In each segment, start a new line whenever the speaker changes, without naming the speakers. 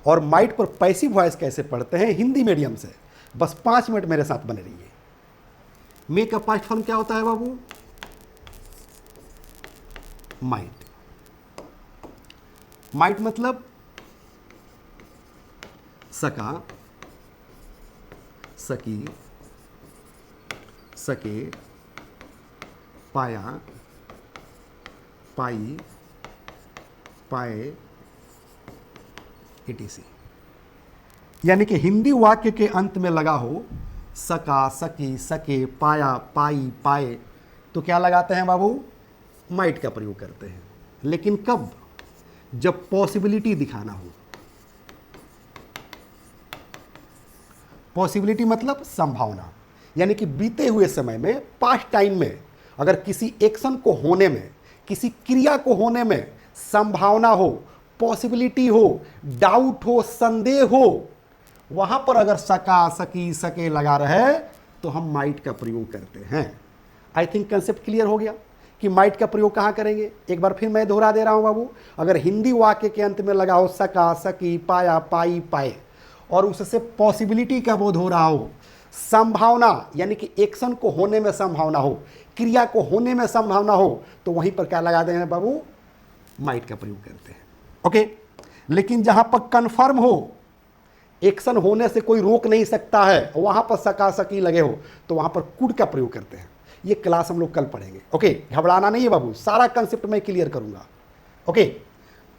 और माइट पर passive voice कैसे पढ़ते हैं हिंदी मीडियम से, बस 5 मिनट मेरे साथ बने रहिए। मे का पास्ट फॉर्म क्या होता है बाबू? माइट। माइट मतलब सका, सकी, सके, पाया, पाई, पाए, etc। यानी कि हिंदी वाक्य के अंत में लगा हो सका, सकी, सके, पाया, पाई, पाए, तो क्या लगाते हैं बाबू? माइट का प्रयोग करते हैं। लेकिन कब? जब पॉसिबिलिटी दिखाना हो। पॉसिबिलिटी मतलब संभावना, यानी कि बीते हुए समय में, पास्ट टाइम में, अगर किसी एक्शन को होने में, किसी क्रिया को होने में संभावना हो, पॉसिबिलिटी हो, डाउट हो, संदेह हो, वहां पर अगर सका, सकी, सके लगा रहे तो हम माइट का प्रयोग करते हैं। आई थिंक कंसेप्ट क्लियर हो गया कि माइट का प्रयोग कहां करेंगे। एक बार फिर मैं दोहरा दे रहा हूं बाबू, अगर हिंदी वाक्य के अंत में लगा हो सका, सकी, पाया, पाई, पाए, और उससे पॉसिबिलिटी का बोध हो रहा हो, संभावना यानी कि एक्शन को होने में संभावना हो, क्रिया को होने में संभावना हो, तो वहीं पर क्या लगाते हैं बाबू? माइट का प्रयोग करते हैं। ओके। लेकिन जहां पर कंफर्म हो, एक्शन होने से कोई रोक नहीं सकता है, वहां पर सका, सकी लगे हो, तो वहां पर कुड का प्रयोग करते हैं। ये क्लास हम लोग कल पढ़ेंगे। ओके, घबराना नहीं है बाबू, सारा कंसेप्ट मैं क्लियर करूंगा। ओके,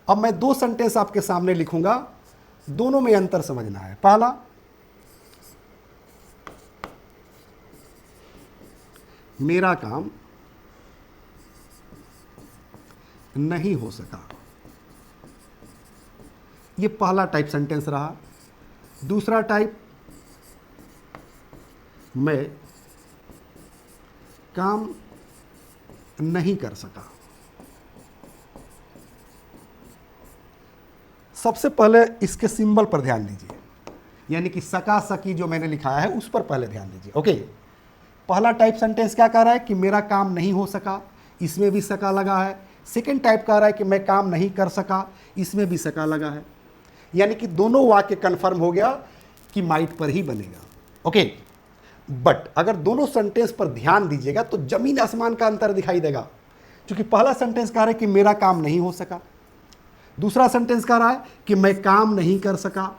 अब मैं 2 सेंटेंस आपके सामने लिखूंगा, दोनों में अंतर समझना है। पहला, मेरा काम नहीं हो सका, ये पहला टाइप सेंटेंस रहा। दूसरा टाइप, मैं काम नहीं कर सका। सबसे पहले इसके सिंबल पर ध्यान दीजिए, यानी कि सका, सकी जो मैंने लिखा है उस पर पहले ध्यान दीजिए। ओके, पहला टाइप सेंटेंस क्या कह रहा है कि मेरा काम नहीं हो सका, इसमें भी सका लगा है। सेकंड टाइप कह रहा है कि मैं काम नहीं कर सका, इसमें भी सका लगा है। यानी कि दोनों वाक्य कंफर्म हो गया कि माइट पर ही बनेगा। ओके, बट अगर दोनों सेंटेंस पर ध्यान दीजिएगा तो जमीन आसमान का अंतर दिखाई देगा। क्योंकि पहला सेंटेंस कह रहा है कि मेरा काम नहीं हो सका, दूसरा सेंटेंस कह रहा है कि मैं काम नहीं कर सका।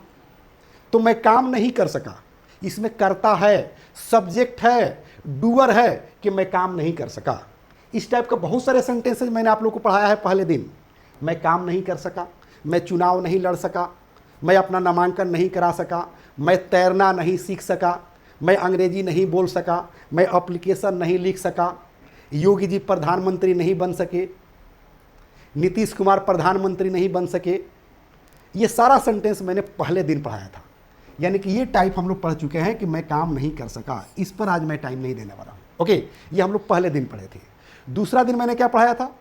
तो मैं काम नहीं कर सका, इसमें कर्ता है, सब्जेक्ट है, डूअर है कि मैं काम नहीं कर सका। इस टाइप का बहुत सारे सेंटेंसेस मैंने आप लोग को पढ़ाया है पहले दिन। मैं काम नहीं कर सका, मैं चुनाव नहीं लड़ सका, मैं अपना नामांकन नहीं करा सका, मैं तैरना नहीं सीख सका, मैं अंग्रेजी नहीं बोल सका, मैं एप्लीकेशन नहीं लिख सका, योगी जी प्रधानमंत्री नहीं बन सके, नीतीश कुमार प्रधानमंत्री नहीं बन सके। ये सारा सेंटेंस मैंने पहले दिन पढ़ाया था। यानी कि ये टाइप हम लोग पढ़ चुके हैं कि मैं काम नहीं कर सका, इस पर आज मैं टाइम नहीं देने वाला हूँ। ओके, ये हम लोग पहले दिन पढ़े थे। दूसरा दिन मैंने क्या पढ़ाया था?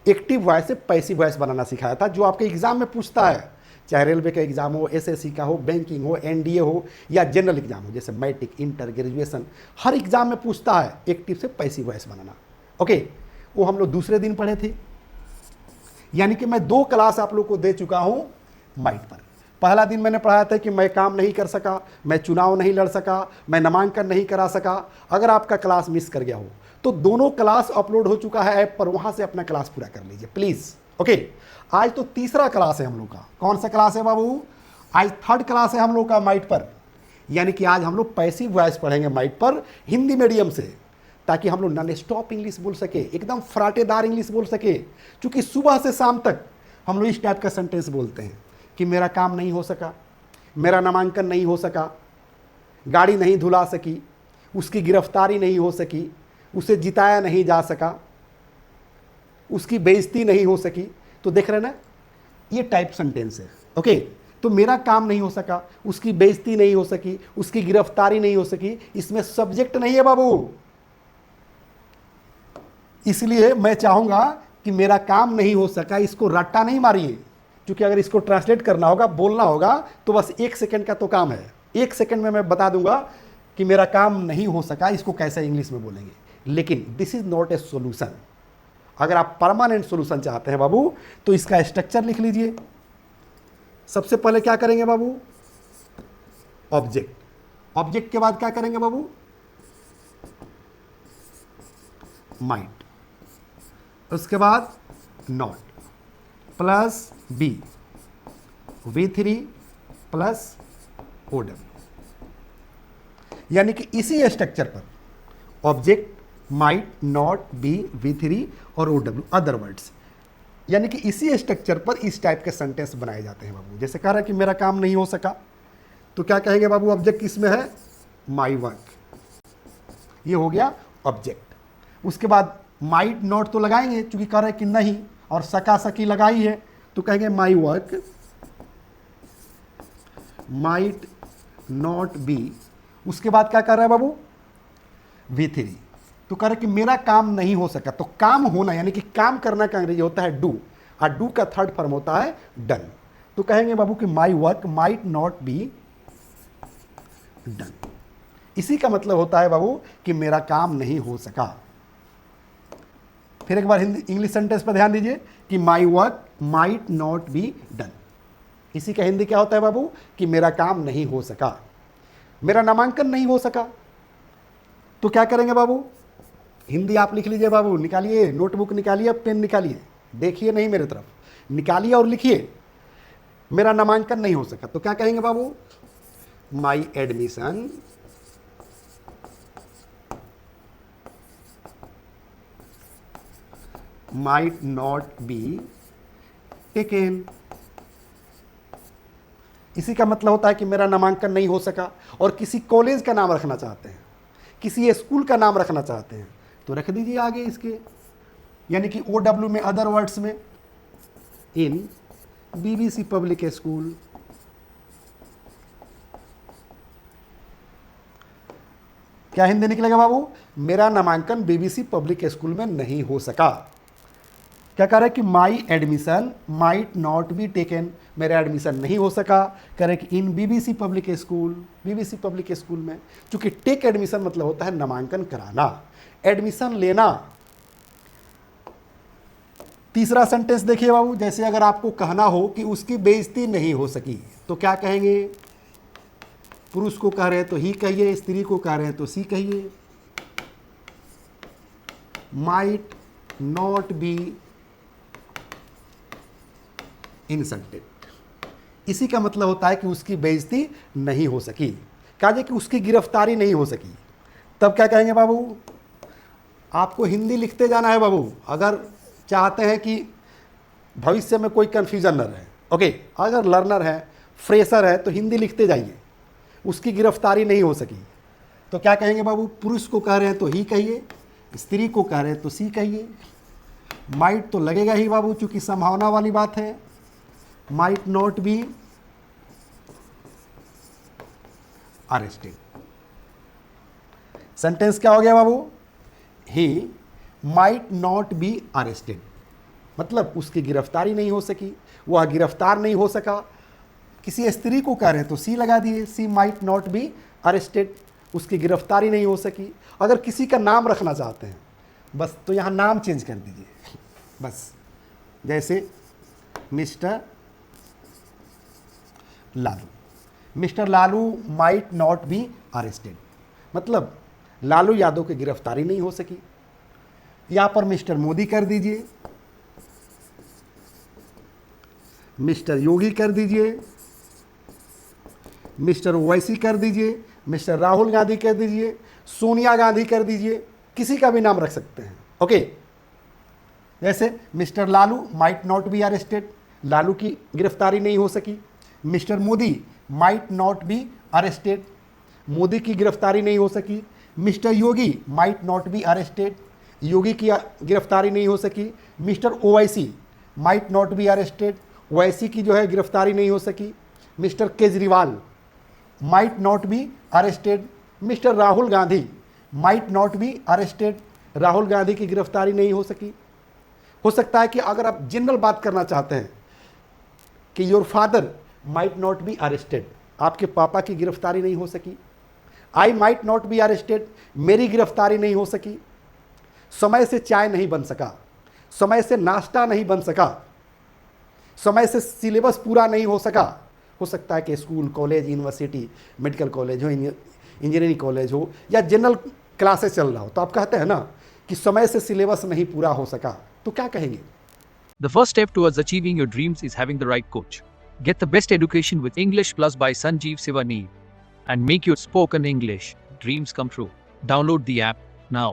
एक्टिव वॉइस से पैसिव वॉइस बनाना सिखाया था, जो आपके एग्जाम में पूछता है, चाहे रेलवे का एग्जाम हो, एसएससी का हो, बैंकिंग हो, एनडीए हो या जनरल एग्जाम हो, जैसे मैट्रिक, इंटर, ग्रेजुएशन, हर एग्जाम में पूछता है एक्टिव से पैसिव वॉइस बनाना। ओके, वो हम लोग दूसरे दिन पढ़े थे। यानी कि मैं 2 क्लास आप लोग को दे चुका हूं माइट पर। पहला दिन मैंने पढ़ाया था कि मैं काम नहीं कर सका, मैं चुनाव नहीं लड़ सका, मैं नामांकन नहीं करा सका। अगर आपका क्लास मिस कर गया हो तो दोनों क्लास अपलोड हो चुका है ऐप पर, वहां से अपना क्लास पूरा कर लीजिए प्लीज। ओके, आज तो तीसरा क्लास है हम लोग का। कौन सा क्लास है बाबू? आज 3rd क्लास है हम लोग का माइट पर। यानी कि आज हम लोग पैसिव वॉइस पढ़ेंगे माइट पर हिंदी मीडियम से, ताकि हम लोग नॉन स्टॉप इंग्लिश बोल सके, एकदम फराटेदार इंग्लिश बोल सके। क्योंकि सुबह से शाम तक हम लोग इस टाइप का सेंटेंस बोलते हैं कि मेरा काम नहीं हो सका, मेरा नामांकन नहीं हो सका, गाड़ी नहीं धुला सकी, उसकी गिरफ्तारी नहीं हो सकी, उसे जिताया नहीं जा सका, उसकी बेइज्जती नहीं हो सकी। तो देख रहे ना, ये टाइप सेंटेंस है। ओके, तो मेरा काम नहीं हो सका, उसकी बेइज्जती नहीं हो सकी, उसकी गिरफ्तारी नहीं हो सकी, इसमें सब्जेक्ट नहीं है बाबू। इसलिए मैं चाहूंगा कि मेरा काम नहीं हो सका, इसको रट्टा नहीं मारिए, क्योंकि अगर इसको ट्रांसलेट करना होगा, बोलना होगा, तो बस 1 सेकंड का तो काम है। 1 सेकंड में मैं बता दूंगा कि मेरा काम नहीं हो सका, इसको कैसे इंग्लिश में बोलेंगे। लेकिन this is not a solution. अगर आप परमानेंट सोल्यूशन चाहते हैं बाबू, तो इसका स्ट्रक्चर लिख लीजिए। सबसे पहले क्या करेंगे बाबू, ऑब्जेक्ट। ऑब्जेक्ट के बाद क्या करेंगे बाबू, माइट। उसके बाद not plus B, V3 plus OW। यानी कि इसी स्ट्रक्चर पर object, might, not, B, V3 और OW अदर वर्ड्स, यानी कि इसी स्ट्रक्चर पर इस टाइप के सेंटेंस बनाए जाते हैं बाबू। जैसे कह रहा है कि मेरा काम नहीं हो सका, तो क्या कहेंगे बाबू, ऑब्जेक्ट किसमें है, माई वर्क, ये हो गया ऑब्जेक्ट। उसके बाद माइट नॉट तो लगाएंगे, चूंकि कह रहे हैं कि नहीं, और सका सकी लगाई है, तो कहेंगे my work might not B. उसके बाद क्या कर रहा है बाबू, V3, तो कह रहे कि मेरा काम नहीं हो सका। तो काम होना यानी कि काम करना का अंग्रेजी होता है डू, और डू का थर्ड फॉर्म होता है डन। तो कहेंगे बाबू कि my work might not be done. इसी का मतलब होता है बाबू कि मेरा काम नहीं हो सका। फिर एक बार हिंदी इंग्लिश सेंटेंस पर ध्यान दीजिए कि my work might not be done. इसी का हिंदी क्या होता है बाबू, कि मेरा काम नहीं हो सका, मेरा नामांकन नहीं हो सका। तो क्या करेंगे बाबू, हिंदी आप लिख लीजिए बाबू, निकालिए नोटबुक निकालिए, पेन निकालिए, देखिए नहीं मेरे तरफ, निकालिए और लिखिए, मेरा नामांकन नहीं हो सका। तो क्या कहेंगे बाबू, my admission might not be taken. इसी का मतलब होता है कि मेरा नामांकन नहीं हो सका। और किसी कॉलेज का नाम रखना चाहते हैं, किसी स्कूल का नाम रखना चाहते हैं, तो रख दीजिए आगे इसके, यानी कि OW में अदर वर्ड्स में, इन BBC पब्लिक स्कूल। क्या हिंदी निकलेगा बाबू, मेरा नामांकन BBC पब्लिक स्कूल में नहीं हो सका। क्या कह रहे हैं कि माई admission might not be taken, मेरा एडमिशन नहीं हो सका। कह रहे कि इन BBC public school, BBC public school में। चूंकि टेक एडमिशन मतलब होता है नामांकन कराना, एडमिशन लेना। तीसरा सेंटेंस देखिए बाबू, जैसे अगर आपको कहना हो कि उसकी बेइज्जती नहीं हो सकी, तो क्या कहेंगे, पुरुष को कह रहे हैं तो ही कहिए, स्त्री को कह रहे हैं तो सी कहिए। माइट नॉट बी इंसल्टेड, इसी का मतलब होता है कि उसकी बेइज्जती नहीं हो सकी, कहा कि उसकी गिरफ्तारी नहीं हो सकी। तब क्या कहेंगे बाबू, आपको हिंदी लिखते जाना है बाबू, अगर चाहते हैं कि भविष्य में कोई कन्फ्यूजन न रहे। ओके, अगर लर्नर है, फ्रेशर है, तो हिंदी लिखते जाइए, उसकी गिरफ्तारी नहीं हो सकी। तो क्या कहेंगे बाबू, पुरुष को कह रहे हैं तो ही कहिए, स्त्री को कह रहे हैं तो सी कहिए। माइट तो लगेगा ही बाबू, चूंकि संभावना वाली बात है। Might not be arrested. Sentence क्या हो गया बाबू, he might not be arrested, मतलब उसकी गिरफ्तारी नहीं हो सकी, वह गिरफ्तार नहीं हो सका। किसी स्त्री को कह रहे हैं तो सी लगा दिए, सी माइट नॉट बी अरेस्टेड, उसकी गिरफ्तारी नहीं हो सकी। अगर किसी का नाम रखना चाहते हैं बस, तो यहाँ नाम चेंज कर दीजिए बस, जैसे mister Lalu, mister Lalu might not be arrested, मतलब लालू यादव की गिरफ्तारी नहीं हो सकी। यहां पर मिस्टर मोदी कर दीजिए, मिस्टर योगी कर दीजिए, मिस्टर ओवैसी कर दीजिए, मिस्टर राहुल गांधी कर दीजिए, सोनिया गांधी कर दीजिए, किसी का भी नाम रख सकते हैं। ओके, जैसे mister Lalu might not be arrested, Lalu की गिरफ्तारी नहीं हो सकी। Mister Modi might not be arrested, Modi की गिरफ्तारी नहीं हो सकी। Mister Yogi might not be arrested, Yogi की गिरफ्तारी नहीं हो सकी। Mister Owaisi might not be arrested, Owaisi की जो है गिरफ्तारी नहीं हो सकी। Mister Kejriwal might not be arrested. Mister Rahul Gandhi might not be arrested, Rahul Gandhi की गिरफ्तारी नहीं हो सकी। हो सकता है कि अगर आप जनरल बात करना चाहते हैं कि your father might not be arrested, आपके पापा की गिरफ्तारी नहीं हो सकी। I might not be arrested, मेरी गिरफ्तारी नहीं हो सकी। समय से चाय नहीं बन सका, समय से नाश्ता नहीं बन सका, समय से सिलेबस पूरा नहीं हो सका, हो सकता है कि school, college, university, medical college हो, इंजीनियरिंग कॉलेज हो या जनरल क्लासेस चल रहा हो, तो आप कहते हैं ना कि समय से सिलेबस नहीं पूरा हो सका, तो क्या कहेंगे?
The first step towards achieving your dreams is having the right coach. Get the best education with English Plus by Sanjeev Sivaneer and make your spoken English dreams come true. Download the app now.